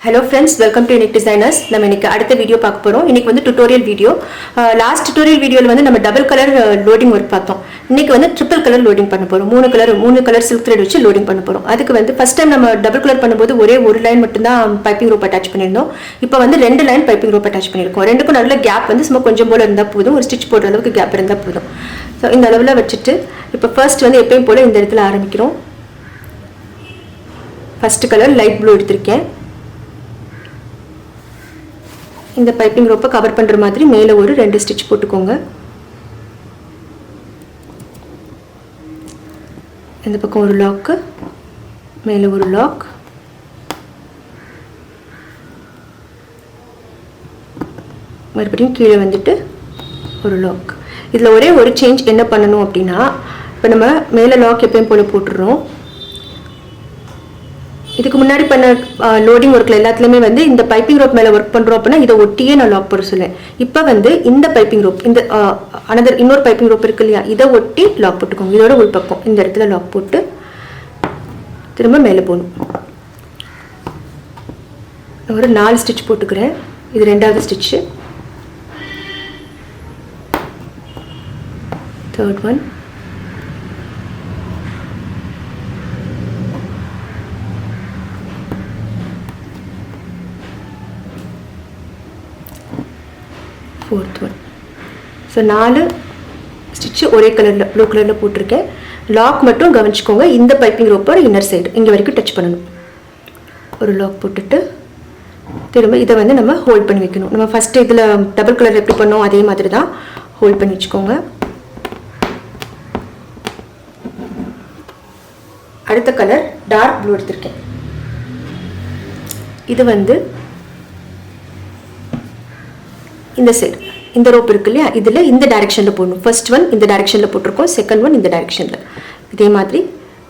Hello friends, welcome to Unique Designers. நம்ம இன்னைக்கு அடுத்த வீடியோ பார்க்க போறோம். இன்னைக்கு வந்து டுட்டோரியல் வீடியோ. லாஸ்ட் டுட்டோரியல் வீடியோல வந்து நம்ம டபுள் கலர் லோடிங் வர்க் பார்த்தோம். இன்னைக்கு வந்து ட்ரிபிள் கலர் லோடிங் பண்ண போறோம். மூணு கலர் silk thread வச்சு லோடிங் பண்ண போறோம். அதுக்கு வந்து ஃபர்ஸ்ட் டைம் நம்ம டபுள் கலர் பண்ணும்போது ஒரே ஒரு லைன் மட்டும் தான் பைப்பிங் ரோப் அட்டாச் பண்ணிருந்தோம். இப்போ வந்து ரெண்டு லைன் பைப்பிங் ரோப் அட்டாச் பண்ணிருக்கோம். ரெண்டுக்கும் நடுவுல கேப் வந்து சும்மா கொஞ்சம் போல இருந்தா போதும். ஒரு ஸ்டிட்ச் போடுற அளவுக்கு கேப் இருந்தா போதும். சோ இந்த அளவுல வச்சிட்டு இப்போ ஃபர்ஸ்ட் வந்து எப்பவும் போல இந்த இடத்துல ஆரம்பிக்கிறோம். ஃபர்ஸ்ட் கலர் லைட் ப்ளூ எடுத்துர்க்கேன். இந்த பைப்பிங் ரோப்பை கவர் பண்ற மாதிரி மேலே ஒரு ரெண்டு ஸ்டிட்ச் போட்டுக்கோங்க. இந்த பக்கம் ஒரு லாக், மேலே ஒரு லாக், மறுபடியும் கீழே வந்துட்டு ஒரு லாக். இதில் ஒரே ஒரு சேஞ்ச் என்ன பண்ணணும் அப்படின்னா, இப்போ நம்ம மேலே லாக் எப்பயும் போல போட்டுடுறோம். இதுக்கு முன்னாடி பண்ண லோடிங் ஒர்க்கில் எல்லாத்துலேயுமே வந்து இந்த பைப்பிங் ரோப் மேலே ஒர்க் பண்ணுறோம் அப்படின்னா இதை ஒட்டியே நான் லாக் போட சொல்லுவேன். இப்போ வந்து இந்த பைப்பிங் ரோப், இந்த இன்னொரு பைப்பிங் ரோப் இருக்கு இல்லையா, இதை ஒட்டி லாக் போட்டுக்கோங்க. இதோட உள் பக்கம் இந்த இடத்துல லாக் போட்டு திரும்ப மேலே போகணும். ஒரு 4 ஸ்டிச் போட்டுக்கிறேன். இது ரெண்டாவது stitch, third one, fourth one. So 4 stitch ஒரே கலரில் ப்ளூ கலரில் போட்டிருக்கேன். லாக் மட்டும் கவனிச்சுக்கோங்க, இந்த பைப்பிங் ரோப்போட இன்னர் சைடு இங்கே வரைக்கும் டச் பண்ணணும். ஒரு லாக் போட்டுட்டு திரும்ப இதை வந்து நம்ம ஹோல்ட் பண்ணி வைக்கணும். நம்ம ஃபஸ்ட்டு இதில் டபுள் கலர் எப்படி பண்ணோம் அதே மாதிரி தான் ஹோல்ட் பண்ணி வச்சுக்கோங்க. அடுத்த கலர் டார்க் ப்ளூ எடுத்திருக்கேன். இது வந்து இந்த சைடு இந்த ரோப் இருக்கு இல்லையா, இதில் இந்த டைரெக்ஷனில் போடணும். ஃபர்ஸ்ட் ஒன் இந்த டைரெக்ஷனில் போட்டிருக்கோம், செகண்ட் ஒன் இந்த டைரெக்ஷனில். இதே மாதிரி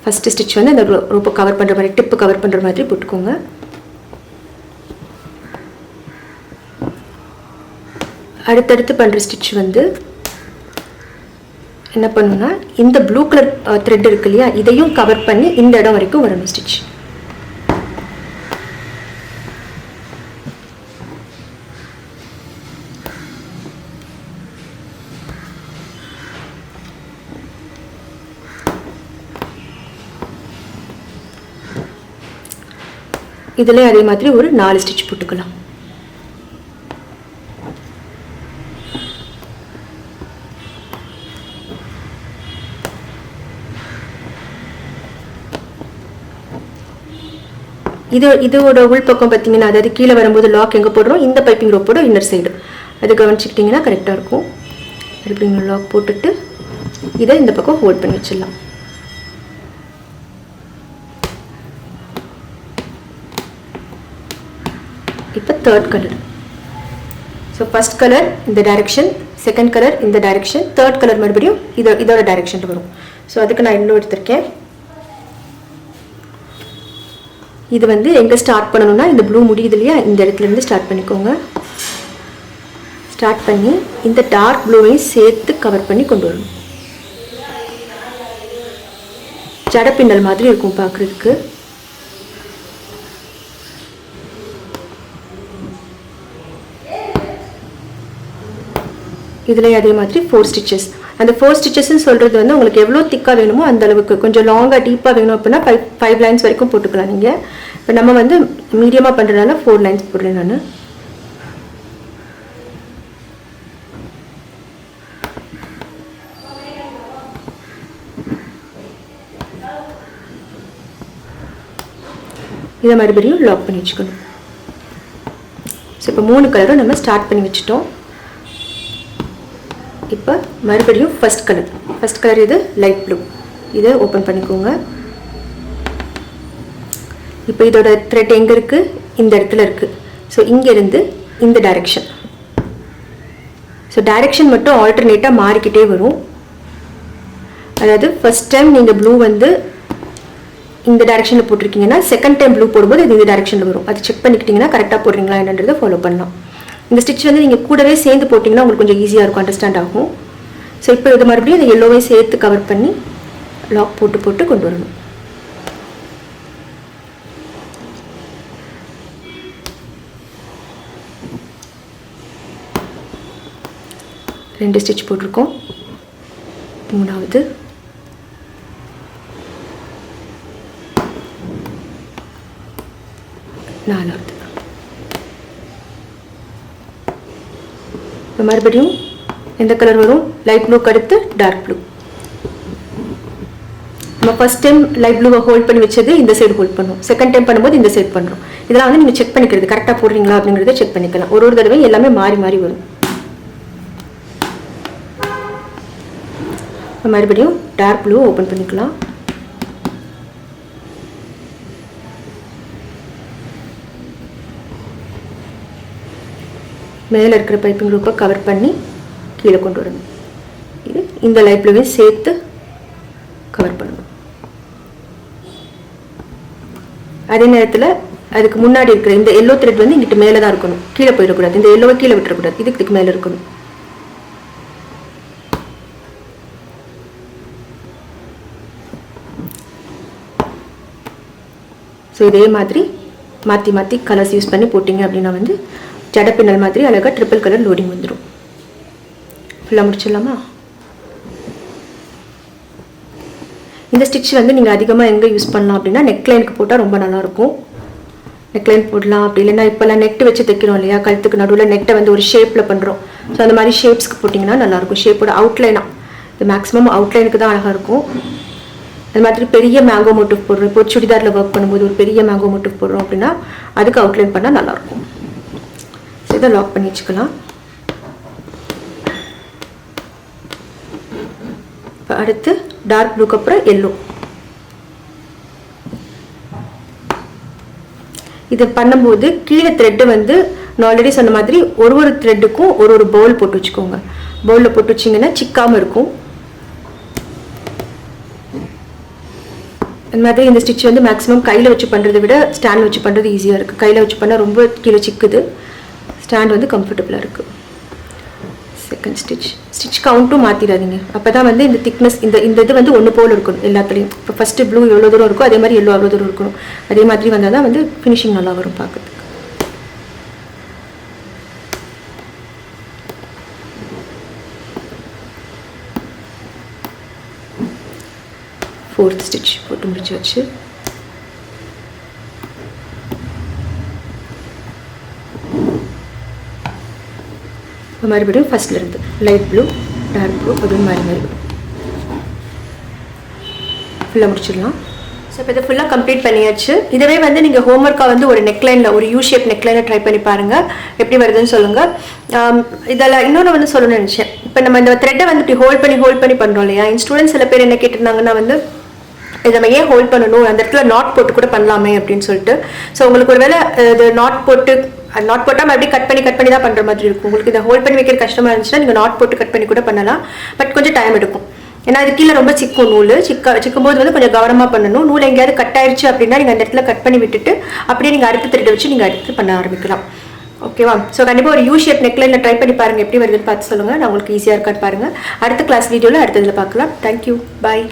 ஃபஸ்ட்டு ஸ்டிச் வந்து அந்த ரோப்பை கவர் பண்ணுற மாதிரி, டிப்பு கவர் பண்ணுற மாதிரி போட்டுக்கோங்க. அடுத்தடுத்து பண்ணுற ஸ்டிச் வந்து என்ன பண்ணுன்னா, இந்த ப்ளூ கலர் த்ரெட் இருக்கு இல்லையா, இதையும் கவர் பண்ணி இந்த இடம் வரைக்கும் வரணும் ஸ்டிச். இதிலே அதே மாதிரி ஒரு 4 ஸ்டிச் போட்டுக்கலாம். இதோட உள்பக்கம் பார்த்தீங்கன்னா, அதாவது கீழே வரும்போது லாக் எங்கே போடுறோம், இந்த பைப்பிங் ரோப்போட இன்னர் சைடு. அது கவனிச்சுக்கிட்டிங்கன்னா கரெக்டாக இருக்கும். மறுபடியும் லாக் போட்டுட்டு இதை இந்த பக்கம் ஹோல்ட் பண்ணி வச்சிடலாம். இப்போ third colour. So first colour இந்த டைரெக்ஷன், செகண்ட் கலர் இந்த டைரெக்ஷன், தேர்ட் கலர் மறுபடியும் இதோட டைரெக்ஷனில் வரும். ஸோ அதுக்கு நான் இன்னும் எடுத்திருக்கேன். இது வந்து எங்கே ஸ்டார்ட் பண்ணணும்னா, இந்த ப்ளூ முடியுது இல்லையா, இந்த இடத்துலேருந்து ஸ்டார்ட் பண்ணிக்கோங்க. ஸ்டார்ட் பண்ணி இந்த டார்க் ப்ளூவையும் சேர்த்து கவர் பண்ணி கொண்டு வரணும். ஜடப்பின்னல் மாதிரி இருக்கும் பார்க்குறதுக்கு. இதில் அதே மாதிரி 4 ஸ்டிச்சஸ். அந்த 4 ஸ்டிச்சஸ்ன்னு சொல்கிறது வந்து உங்களுக்கு எவ்வளோ திக்காக வேணுமோ அந்த அளவுக்கு. கொஞ்சம் லாங்காக டீப்பாக வேணும் அப்படின்னா 5 லைன்ஸ் வரைக்கும் போட்டுக்கலாம் நீங்கள். இப்போ நம்ம வந்து மீடியமாக பண்ணுறதுனால 4 லைன்ஸ் போடுறேன் நான். இதை மறுபடியும் லாக் பண்ணி வச்சுக்கணும். ஸோ இப்போ 3 கலரும் நம்ம ஸ்டார்ட் பண்ணி வச்சுட்டோம். இப்போ மறுபடியும் ஃபர்ஸ்ட் கலர் இது லைட் ப்ளூ, இதை ஓப்பன் பண்ணிக்கோங்க. இப்போ இதோட த்ரெட் எங்கே இருக்குது, இந்த இடத்துல இருக்குது. ஸோ இங்கேருந்து இந்த டைரெக்ஷன். ஸோ டைரெக்ஷன் மட்டும் ஆல்டர்னேட்டாக மாறிக்கிட்டே வரும். அதாவது ஃபர்ஸ்ட் டைம் நீங்கள் ப்ளூ வந்து இந்த டைரெக்ஷனில் போட்டிருக்கீங்கன்னா, செகண்ட் டைம் ப்ளூ போடும்போது இது இந்த டைரெக்ஷனில் வரும். அது செக் பண்ணிக்கிட்டிங்கன்னா கரெக்டாக போடுறீங்களா என்னன்றதை ஃபாலோ பண்ணலாம். இந்த ஸ்டிச் வந்து நீங்கள் கூடவே சேர்ந்து போட்டிங்கன்னா உங்களுக்கு கொஞ்சம் ஈஸியாக இருக்கும், அண்டர்ஸ்டாண்ட் ஆகும். ஸோ இப்போ இது மறுபடியும் இந்த எல்லோவையும் சேர்த்து கவர் பண்ணி லாக் போட்டு கொண்டு வரணும். 2 ஸ்டிச் போட்டிருக்கோம். மூணாவது, நாலாவது. இப்போ மறுபடியும் எந்த கலர் வரும்? லைட் ப்ளூக்கு அடுத்து டார்க் ப்ளூ. நம்ம ஃபர்ஸ்ட் டைம் லைட் ப்ளூவை ஹோல்ட் பண்ணி வச்சது இந்த சைடு ஹோல்ட் பண்ணுவோம், செகண்ட் டைம் பண்ணும்போது இந்த சைடு பண்ணுறோம். இதெல்லாம் வந்து நீங்கள் செக் பண்ணிக்கிறது கரெக்டாக போடுறீங்களா அப்படிங்கிறத செக் பண்ணிக்கலாம். ஒரு தடவை எல்லாமே மாறி மாறி வரும். மறுபடியும் டார்க் ப்ளூ ஓப்பன் பண்ணிக்கலாம். மேலே இருக்கிற பைப்பிங் குரூப்பை கவர் பண்ணி கீழே கொண்டு வரணும். இது இந்த லைட் ப்ளூவையும் சேர்த்து கவர் பண்ணணும். அதே நேரத்தில் அதுக்கு முன்னாடி இருக்கிற இந்த எல்லோ த்ரெட் வந்து இங்கிட்ட மேலே தான் இருக்கணும், கீழே போயிடக்கூடாது. இந்த எல்லோவை கீழே விட்டுறக்கூடாது, இதுக்கு மேலே இருக்கணும். ஸோ இதே மாதிரி மாற்றி மாற்றி கலர்ஸ் யூஸ் பண்ணி போட்டிங்க அப்படின்னா வந்து ஜட பின்னல் மாதிரி அழகாக ட்ரிபிள் கலர் லோடிங் வந்துடும். ஃபுல்லாக முடிச்சிடலாமா? இந்த ஸ்டிச் வந்து நீங்கள் அதிகமாக எங்கே யூஸ் பண்ணலாம் அப்படின்னா நெக்லைனுக்கு போட்டால் ரொம்ப நல்லாயிருக்கும். நெக்லைன் போடலாம். அப்படி இல்லைன்னா இப்போல்லாம் நெட்டு வச்சு தைக்கிறோம் இல்லையா, கழுத்துக்கு நடுவில் நெட்டை வந்து ஒரு ஷேப்பில் பண்ணுறோம். ஸோ அந்த மாதிரி ஷேப்ஸ்க்கு போட்டிங்கன்னா நல்லாயிருக்கும். ஷேப்போட அவுட்லைனாக இது மேக்ஸிமம் அவுட்லைனுக்கு தான் அழகாக இருக்கும். அது மாதிரி பெரிய மேங்கோ மோட்டிவ் போடுறோம். இப்போ சுடிதாரில் ஒர்க் பண்ணும்போது ஒரு பெரிய மேங்கோ மோட்டிவ் போடுறோம் அப்படின்னா அதுக்கு அவுட்லைன் பண்ணால் நல்லாயிருக்கும். ஸோ இதை லாக் பண்ணி வச்சுக்கலாம். இப்போ அடுத்து டார்க் ப்ளூக்கு அப்புறம் எல்லோ. இது பண்ணும்போது கீழே த்ரெட்டு வந்து நான் ஆல்ரெடி சொன்ன மாதிரி ஒரு த்ரெட்டுக்கும் ஒரு பவுல் போட்டு வச்சுக்கோங்க. பவுலில் போட்டு வச்சிங்கன்னா சிக்காமல் இருக்கும். அந்த மாதிரி இந்த ஸ்டிச் வந்து மேக்ஸிமம் கையில் வச்சு பண்ணுறதை விட ஸ்டாண்ட் வச்சு பண்ணுறது ஈஸியாக இருக்குது. கையில் வச்சு பண்ணால் ரொம்ப கீழே சிக்குது, ஸ்டாண்ட் வந்து கம்ஃபர்டபுளாக இருக்குது. செகண்ட் ஸ்டிச் கவுண்ட்டும் மாற்றிடாதீங்க. அப்போ தான் வந்து இந்த திக்னஸ் இந்த இது வந்து ஒன்று போல் இருக்கணும் எல்லாத்துலேயும். இப்போ ஃபஸ்ட்டு ப்ளூ எவ்வளோ தூரம் இருக்கோ அதே மாதிரி எல்லோ அவ்வளோ தூரம் இருக்கணும். அதே மாதிரி வந்தால் தான் வந்து ஃபினிஷிங் நல்லா வரும் பார்க்குறதுக்கு. ஃபோர்த் ஸ்டிச் போட்டு முடிச்சு வச்சு மறுபடியும் ஃபர்ஸ்ட்லேருந்து லைட் ப்ளூ டார்க் ப்ளூ அப்படின்னு மாறி ஃபுல்லாக முடிச்சிடலாம். ஸோ இப்போ இதை ஃபுல்லாக கம்ப்ளீட் பண்ணியாச்சு. இதுவே வந்து நீங்கள் ஹோம்ஒர்க்காக வந்து ஒரு நெக்லைனில் ஒரு யூ ஷேப் நெக்லைனை ட்ரை பண்ணி பாருங்கள், எப்படி வருதுன்னு சொல்லுங்கள். இதில் இன்னொன்று வந்து சொல்லணும்னு நினச்சேன். இப்போ நம்ம இந்த த்ரெட்டை வந்து இப்படி ஹோல்ட் பண்ணி பண்ணுறோம் இல்லையா. என் ஸ்டூடெண்ட்ஸ் சில பேர் என்ன கேட்டிருந்தாங்கன்னா வந்து இதை நம்ம ஏன் ஹோல்ட் பண்ணணும், அந்த இடத்துல நாட் போட்டு கூட பண்ணலாமே அப்படின்னு சொல்லிட்டு. ஸோ உங்களுக்கு ஒரு வேளை இது நாட் போட்டால் மறுபடியும் கட் பண்ணி தான் பண்ணுற மாதிரி இருக்கும். உங்களுக்கு இதை ஹோல்ட் பண்ணி வைக்கிற கஷ்டமாக இருந்துச்சுன்னா நீங்கள் நாட் போட்டு கட் பண்ணி கூட பண்ணலாம். பட் கொஞ்சம் டைம் எடுக்கும். ஏன்னா இது கீழே ரொம்ப சிக்கும் நூல். சிக்கும்போது வந்து கொஞ்சம் கவனமாக பண்ணணும். நூல் எங்கேயாவது கட் ஆயிடுச்சு அப்படின்னா நீங்கள் அந்த இடத்துல கட் பண்ணி விட்டுட்டு அப்படியே நீங்கள் அடுத்த த்ரெட்டை வச்சு நீங்கள் அடுத்து பண்ண ஆரம்பிக்கலாம். ஓகேவா? ஸோ கண்டிப்பாக ஒரு யூ ஷேப் நெக்லைனில் ட்ரை பண்ணி பாருங்கள், எப்படி வருதுன்னு பார்த்து சொல்லுங்கள். நான் உங்களுக்கு ஈஸியாக இருக்கான்னு பாருங்கள். அடுத்த கிளாஸ் வீடியோவில் அடுத்ததில் பார்க்கலாம். தேங்க்யூ, பாய்.